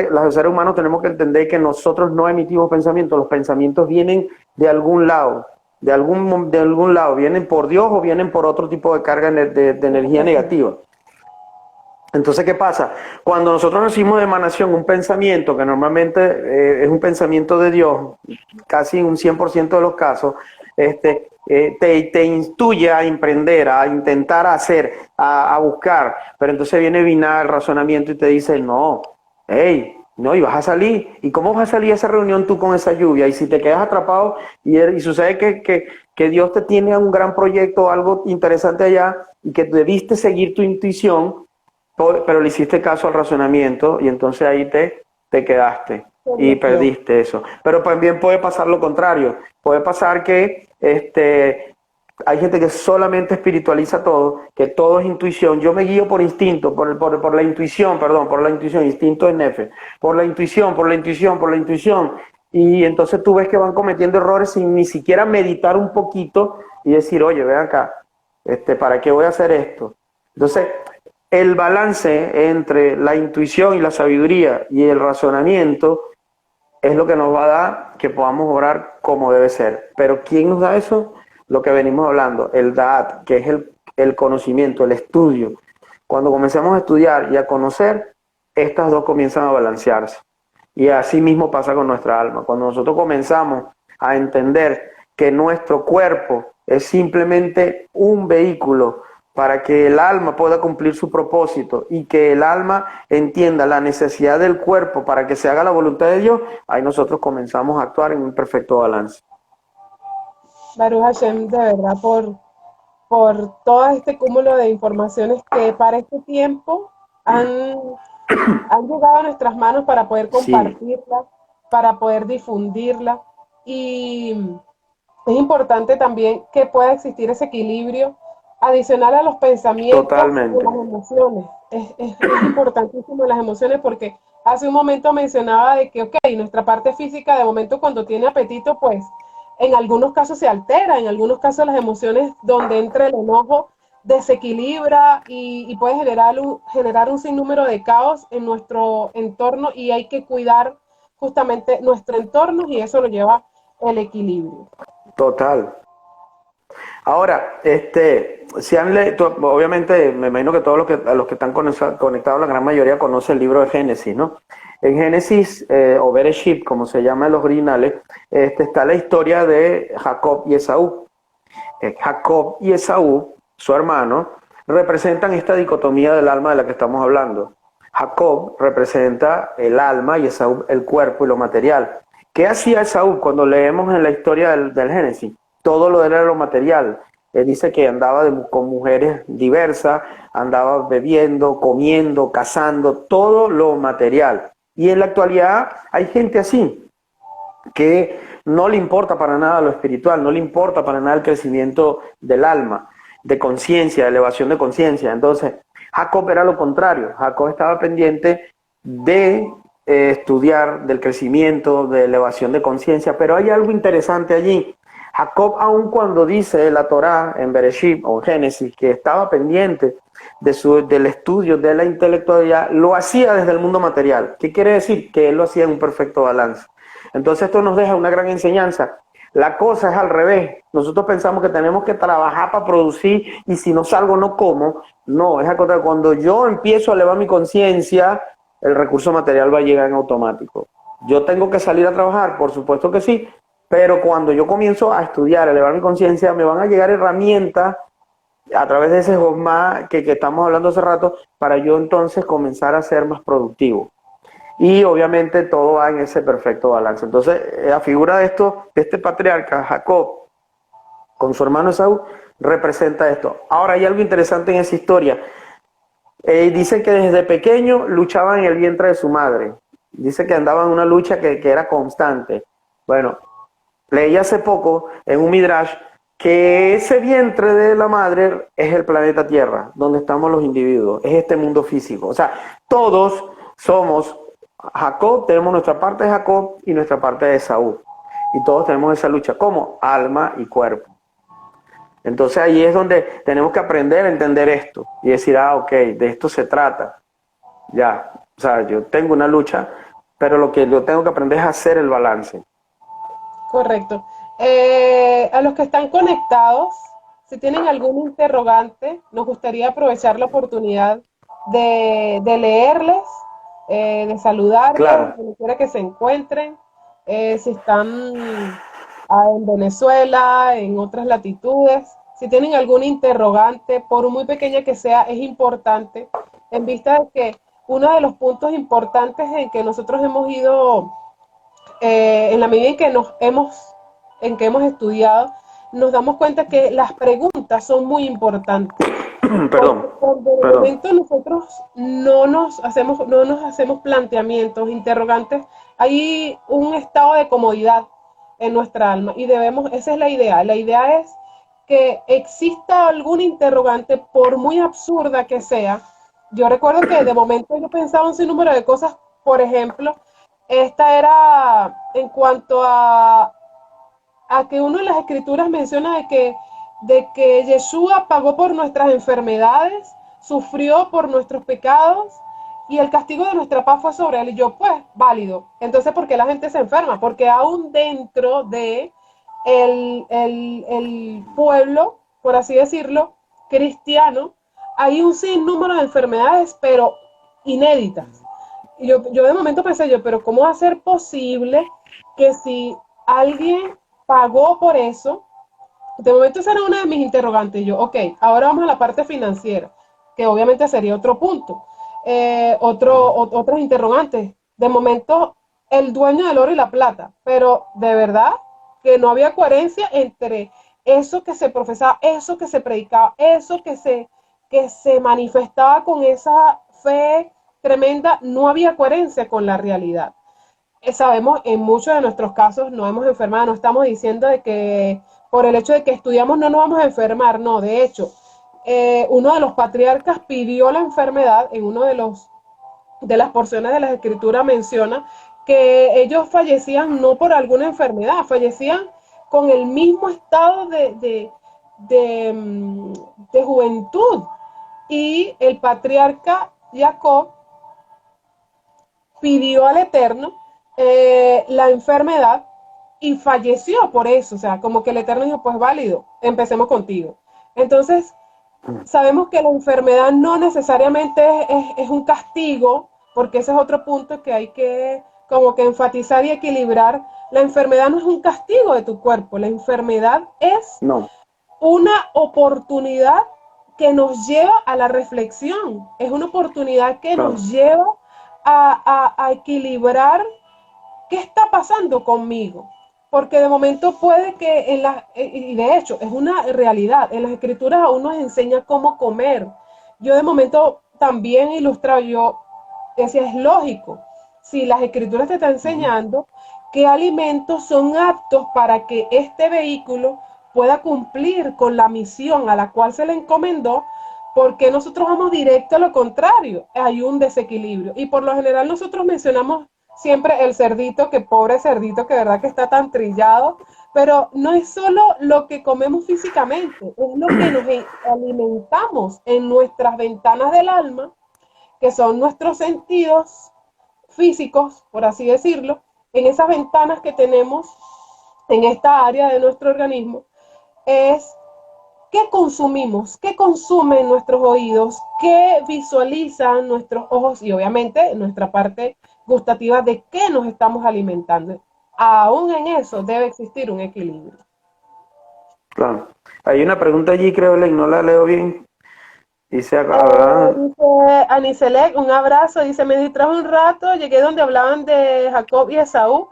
Los seres humanos tenemos que entender que nosotros no emitimos pensamientos, los pensamientos vienen de algún lado, de algún lado, vienen por Dios o vienen por otro tipo de carga de energía negativa. Entonces, ¿qué pasa? Cuando nosotros recibimos de emanación un pensamiento que normalmente es un pensamiento de Dios, casi en un 100% de los casos, te instruye a emprender, a intentar hacer, a buscar, pero entonces viene Binah el razonamiento y te dice, no, hey, no, y vas a salir, ¿y cómo vas a salir a esa reunión tú con esa lluvia? Y si te quedas atrapado y sucede que Dios te tiene un gran proyecto, algo interesante allá, y que debiste seguir tu intuición, pero le hiciste caso al razonamiento y entonces ahí te quedaste y perdiste eso. Pero también puede pasar lo contrario. Puede pasar que hay gente que solamente espiritualiza todo, que todo es intuición. Yo me guío por instinto, por la intuición, perdón, por la intuición, instinto es nefe, por la intuición, por la intuición, por la intuición. Y entonces tú ves que van cometiendo errores sin ni siquiera meditar un poquito y decir, oye, ven acá, ¿para qué voy a hacer esto? Entonces, el balance entre la intuición y la sabiduría y el razonamiento es lo que nos va a dar que podamos orar como debe ser. Pero ¿quién nos da eso? Lo que venimos hablando, el Da'at, que es el conocimiento, el estudio. Cuando comencemos a estudiar y a conocer, estas dos comienzan a balancearse. Y así mismo pasa con nuestra alma. Cuando nosotros comenzamos a entender que nuestro cuerpo es simplemente un vehículo para que el alma pueda cumplir su propósito y que el alma entienda la necesidad del cuerpo para que se haga la voluntad de Dios, ahí nosotros comenzamos a actuar en un perfecto balance. Baruch Hashem, de verdad, por todo este cúmulo de informaciones que para este tiempo han llegado a nuestras manos para poder Sí, compartirla, para poder difundirla. Y es importante también que pueda existir ese equilibrio adicional a los pensamientos y las totalmente. emociones. Es importantísimo las emociones porque hace un momento mencionaba de que, ok, nuestra parte física de momento cuando tiene apetito, pues en algunos casos se altera, en algunos casos las emociones donde entra el enojo desequilibra y puede generar un sinnúmero de caos en nuestro entorno y hay que cuidar justamente nuestro entorno y eso lo lleva el equilibrio. Total. Ahora, si obviamente me imagino que todos los que están conectados, la gran mayoría conoce el libro de Génesis, ¿no? En Génesis, o Bereshit, como se llama en los originales, está la historia de Jacob y Esaú. Jacob y Esaú, su hermano, representan esta dicotomía del alma de la que estamos hablando. Jacob representa el alma y Esaú el cuerpo y lo material. ¿Qué hacía Esaú cuando leemos en la historia del Génesis? Todo lo de él era lo material. Él dice que andaba con mujeres diversas, andaba bebiendo, comiendo, cazando, todo lo material. Y en la actualidad hay gente así, que no le importa para nada lo espiritual, no le importa para nada el crecimiento del alma. de conciencia, de elevación de conciencia. Entonces, Jacob era lo contrario. Jacob estaba pendiente de estudiar del crecimiento, de elevación de conciencia, pero hay algo interesante allí. Jacob, aun cuando dice la Torá en Bereshit o Génesis que estaba pendiente del estudio de la intelectualidad, lo hacía desde el mundo material. ¿Qué quiere decir? Que él lo hacía en un perfecto balance. Entonces esto nos deja una gran enseñanza. La cosa es al revés. Nosotros pensamos que tenemos que trabajar para producir y si no salgo no como. No, es al contrario. Cuando yo empiezo a elevar mi conciencia, el recurso material va a llegar en automático. Yo tengo que salir a trabajar, por supuesto que sí, pero cuando yo comienzo a estudiar, a elevar mi conciencia, me van a llegar herramientas a través de ese Josma que estamos hablando hace rato, para yo entonces comenzar a ser más productivo. Y obviamente todo va en ese perfecto balance. Entonces, la figura de este patriarca, Jacob, con su hermano Esaú, representa esto. Ahora, hay algo interesante en esa historia. Dice que desde pequeño luchaba en el vientre de su madre. Dice que andaba en una lucha que era constante. Bueno, leí hace poco en un Midrash que ese vientre de la madre es el planeta Tierra, donde estamos los individuos, es este mundo físico. O sea, todos somos Jacob, tenemos nuestra parte de Jacob y nuestra parte de Esaú. Y todos tenemos esa lucha como alma y cuerpo. Entonces ahí es donde tenemos que aprender a entender esto y decir, ok, de esto se trata. Ya, o sea, yo tengo una lucha, pero lo que yo tengo que aprender es hacer el balance. Correcto. A los que están conectados, si tienen algún interrogante, nos gustaría aprovechar la oportunidad de leerles, de saludarles, Claro. donde quiera que se encuentren, si están en Venezuela, en otras latitudes, si tienen algún interrogante, por muy pequeña que sea, es importante, en vista de que uno de los puntos importantes en que nosotros hemos ido en la medida en que hemos estudiado, nos damos cuenta que las preguntas son muy importantes. Porque Perdón, cuando de perdón. momento nosotros no nos hacemos planteamientos, interrogantes, hay un estado de comodidad en nuestra alma y esa es la idea. La idea es que exista algún interrogante, por muy absurda que sea. Yo recuerdo que de momento yo pensaba un sinnúmero de cosas, por ejemplo, esta era en cuanto a que uno de las escrituras menciona de que Yeshua pagó por nuestras enfermedades, sufrió por nuestros pecados y el castigo de nuestra paz fue sobre él. Y yo, pues, válido. Entonces, ¿por qué la gente se enferma? Porque aún dentro de el pueblo, por así decirlo, cristiano, hay un sinnúmero de enfermedades, pero inéditas. Y yo de momento pensé pero ¿cómo va a ser posible que si alguien pagó por eso? De momento esa era una de mis interrogantes. Yo, ok, ahora vamos a la parte financiera, que obviamente sería otro punto. Otras interrogantes. De momento, el dueño del oro y la plata, pero de verdad que no había coherencia entre eso que se profesaba, eso que se predicaba, eso que se manifestaba con esa fe tremenda, no había coherencia con la realidad. Sabemos, en muchos de nuestros casos no hemos enfermado, no estamos diciendo de que por el hecho de que estudiamos no nos vamos a enfermar, no, de hecho, uno de los patriarcas pidió la enfermedad, en uno de las porciones de la escritura menciona que ellos fallecían no por alguna enfermedad, fallecían con el mismo estado de juventud. Y el patriarca Jacob pidió al Eterno la enfermedad y falleció por eso. O sea, como que el Eterno dijo, pues válido, empecemos contigo. Entonces, sabemos que la enfermedad no necesariamente es un castigo, porque ese es otro punto que hay que como que enfatizar y equilibrar. La enfermedad no es un castigo de tu cuerpo, la enfermedad es No, una oportunidad que nos lleva a la reflexión, es una oportunidad que claro. nos lleva a equilibrar qué está pasando conmigo. Porque de momento puede que y de hecho es una realidad, en las escrituras aún nos enseña cómo comer. Yo de momento también ilustraba, yo decía, es lógico, si las escrituras te están enseñando qué alimentos son aptos para que este vehículo pueda cumplir con la misión a la cual se le encomendó, porque nosotros vamos directo a lo contrario, hay un desequilibrio. Y por lo general nosotros mencionamos siempre el cerdito, que pobre cerdito, que de verdad que está tan trillado, pero no es solo lo que comemos físicamente, es lo que nos alimentamos en nuestras ventanas del alma, que son nuestros sentidos físicos, por así decirlo, en esas ventanas que tenemos en esta área de nuestro organismo, es qué consumimos, qué consumen nuestros oídos, qué visualizan nuestros ojos y obviamente nuestra parte gustativa de qué nos estamos alimentando. Aún en eso debe existir un equilibrio. Claro. Hay una pregunta allí, creo, Len, no la leo bien. Dice acá, Dice Aniselec, un abrazo, dice, me distrajo un rato, llegué donde hablaban de Jacob y Esaú,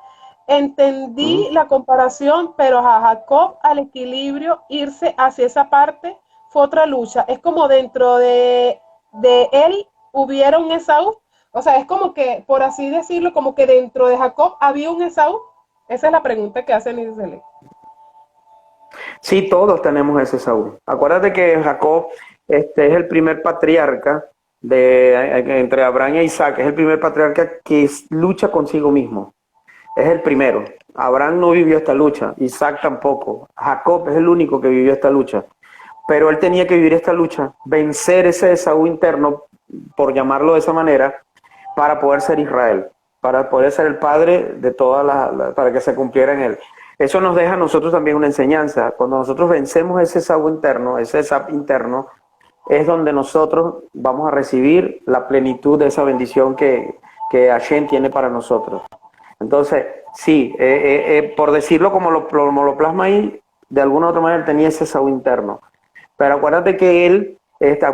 entendí la comparación, pero a Jacob al equilibrio, irse hacia esa parte, fue otra lucha. Es como dentro de él hubiera un Esaú, o sea, es como que, por así decirlo, como que dentro de Jacob había un Esaú. Esa es la pregunta que hace Aniselec. sí, todos tenemos ese Saúl. Acuérdate que Jacob es el primer patriarca entre Abraham e Isaac, es el primer patriarca que lucha consigo mismo. Es el primero. Abraham no vivió esta lucha, Isaac tampoco. Jacob es el único que vivió esta lucha. Pero él tenía que vivir esta lucha, vencer ese Esaú interno, por llamarlo de esa manera, para poder ser Israel, para poder ser el padre de para que se cumpliera en él. Eso nos deja a nosotros también una enseñanza. Cuando nosotros vencemos ese Esaú interno, ese Esap interno, es donde nosotros vamos a recibir la plenitud de esa bendición que Hashem tiene para nosotros. Entonces, sí, por decirlo como lo plasma ahí, de alguna u otra manera tenía ese Esaú interno. Pero acuérdate que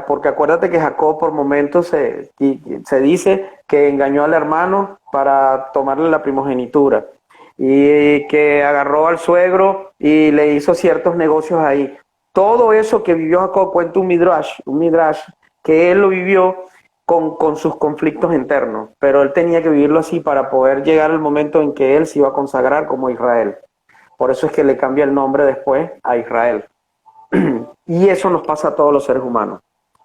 porque acuérdate que Jacob por momentos se dice que engañó al hermano para tomarle la primogenitura y que agarró al suegro y le hizo ciertos negocios ahí. Todo eso que vivió Jacob, cuenta un midrash, que él lo vivió con sus conflictos internos, pero él tenía que vivirlo así para poder llegar al momento en que él se iba a consagrar como Israel. Por eso es que le cambia el nombre después a Israel. Y eso nos pasa a todos los seres humanos.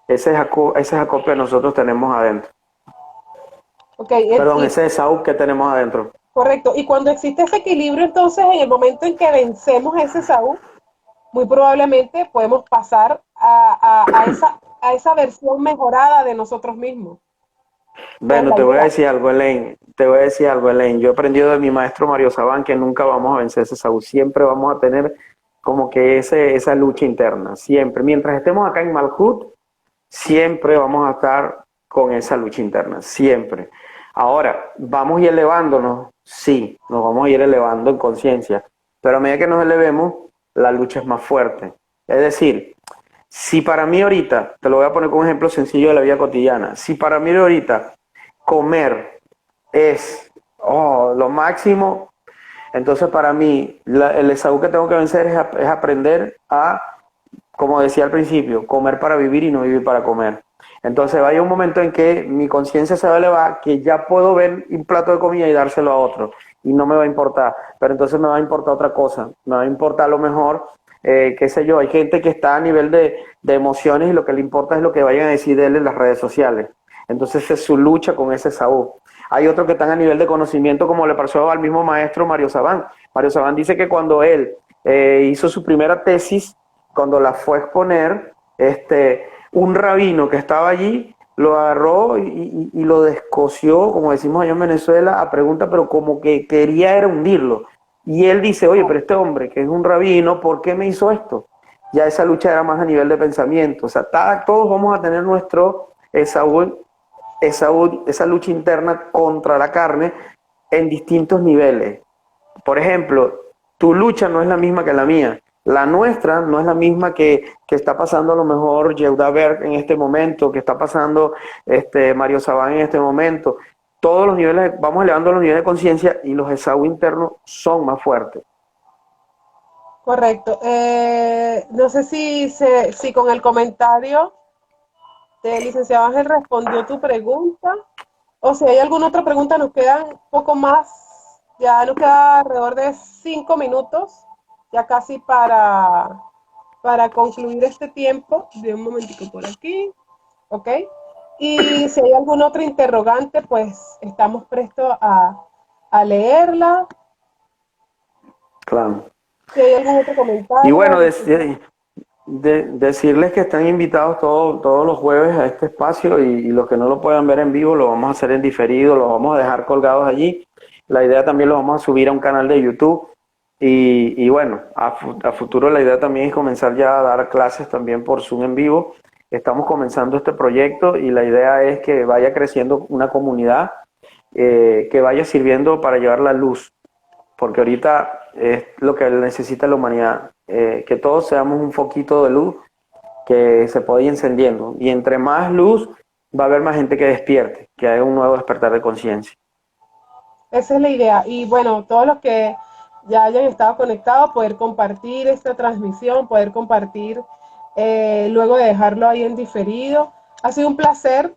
Ese Jacob que nosotros tenemos adentro. Okay, Perdón, ese Esaú que tenemos adentro. correcto. Y cuando existe ese equilibrio, entonces, en el momento en que vencemos ese Esaú, muy probablemente podemos pasar a esa versión mejorada de nosotros mismos. Bueno, te voy a decir algo, Elaine. Yo he aprendido de mi maestro Mario Sabán que nunca vamos a vencer ese Saúl. Siempre vamos a tener como que esa lucha interna. Siempre. Mientras estemos acá en Malhut, siempre vamos a estar con esa lucha interna. Siempre. Ahora, ¿vamos a ir elevándonos? Sí, nos vamos a ir elevando en conciencia. Pero a medida que nos elevemos, la lucha es más fuerte. Es decir, si para mí ahorita, te lo voy a poner como un ejemplo sencillo de la vida cotidiana, si para mí ahorita comer es lo máximo, entonces para mí el Esaú que tengo que vencer es aprender a, como decía al principio, comer para vivir y no vivir para comer. Entonces va a llegar un momento en que mi conciencia se va a elevar, que ya puedo ver un plato de comida y dárselo a otro, y no me va a importar, pero entonces me va a importar otra cosa, me va a importar a lo mejor, qué sé yo, hay gente que está a nivel de emociones y lo que le importa es lo que vayan a decir de él en las redes sociales. Entonces es su lucha con ese Saúl. Hay otros que están a nivel de conocimiento, como le pasó al mismo maestro Mario Sabán. Mario Sabán dice que cuando él hizo su primera tesis, cuando la fue a exponer, un rabino que estaba allí lo agarró y lo descoció, como decimos allá en Venezuela, a pregunta, pero como que quería era hundirlo. Y él dice, oye, pero este hombre que es un rabino, ¿por qué me hizo esto? Ya esa lucha era más a nivel de pensamiento. O sea, todos vamos a tener esa lucha interna contra la carne en distintos niveles. Por ejemplo, tu lucha no es la misma que la mía. La nuestra no es la misma que está pasando a lo mejor Yehuda Berg en este momento, que está pasando Mario Sabán en este momento. Todos los niveles, vamos elevando los niveles de conciencia y los Esaú internos son más fuertes. Correcto. No sé si con el comentario del licenciado Ángel respondió tu pregunta, o si hay alguna otra pregunta, nos quedan un poco más, ya nos queda alrededor de 5 minutos ya casi para concluir este tiempo. De un momentico por aquí, ¿ok? Y si hay algún otro interrogante, pues estamos prestos a leerla. Claro. Si hay algún otro Y bueno, comentario. decirles que están invitados todos los jueves a este espacio y los que no lo puedan ver en vivo lo vamos a hacer en diferido, lo vamos a dejar colgados allí. La idea también lo vamos a subir a un canal de YouTube y bueno, a futuro la idea también es comenzar ya a dar clases también por Zoom en vivo. Estamos comenzando este proyecto y la idea es que vaya creciendo una comunidad que vaya sirviendo para llevar la luz, porque ahorita es lo que necesita la humanidad, que todos seamos un foquito de luz que se puede ir encendiendo. Y entre más luz, va a haber más gente que despierte, que haya un nuevo despertar de conciencia. Esa es la idea. Y bueno, todos los que ya hayan estado conectados, poder compartir esta transmisión, poder compartir luego de dejarlo ahí en diferido. Ha sido un placer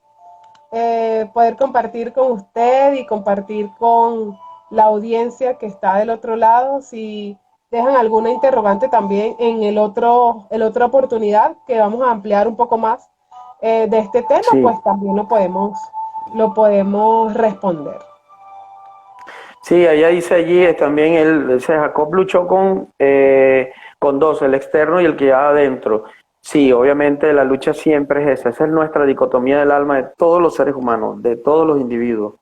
poder compartir con usted y compartir con la audiencia que está del otro lado. Si dejan alguna interrogante también en el otra oportunidad que vamos a ampliar un poco más de este tema, Sí, pues también lo podemos responder. sí, allá dice allí también Jacob luchó con dos, el externo y el que lleva adentro. Sí, obviamente la lucha siempre es esa es nuestra dicotomía del alma de todos los seres humanos, de todos los individuos.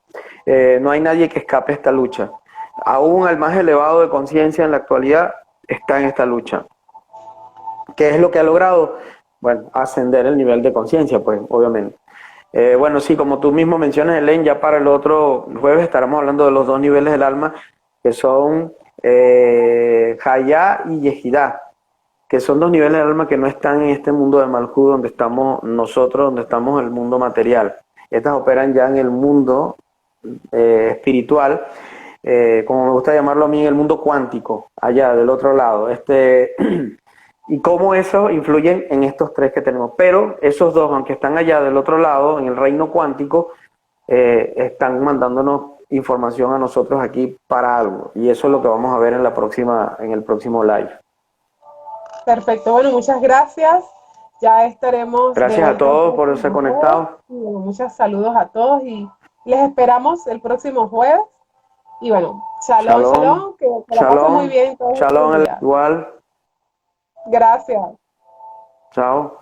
No hay nadie que escape a esta lucha. Aún el más elevado de conciencia en la actualidad está en esta lucha. ¿Qué es lo que ha logrado? Bueno, ascender el nivel de conciencia, pues, obviamente. Bueno, sí, como tú mismo mencionas, Elen, ya para el otro jueves estaremos hablando de los dos niveles del alma, que son Hayá y Yehidá, que son dos niveles del alma que no están en este mundo de Malhud donde estamos nosotros, donde estamos en el mundo material. Estas operan ya en el mundo espiritual, como me gusta llamarlo a mí, en el mundo cuántico, allá del otro lado. Y cómo eso influye en estos tres que tenemos. Pero esos dos, aunque están allá del otro lado, en el reino cuántico, están mandándonos información a nosotros aquí para algo. Y eso es lo que vamos a ver en el próximo live. Perfecto, bueno, muchas gracias. Ya estaremos de Gracias a vuelta el todos por ser próximo jueves. conectados. Y bueno, muchos saludos a todos y les esperamos el próximo jueves. Y bueno, shalom, Shalom, shalom, que la pasen muy shalom, bien todos estos shalom días. igual. Gracias. Chao.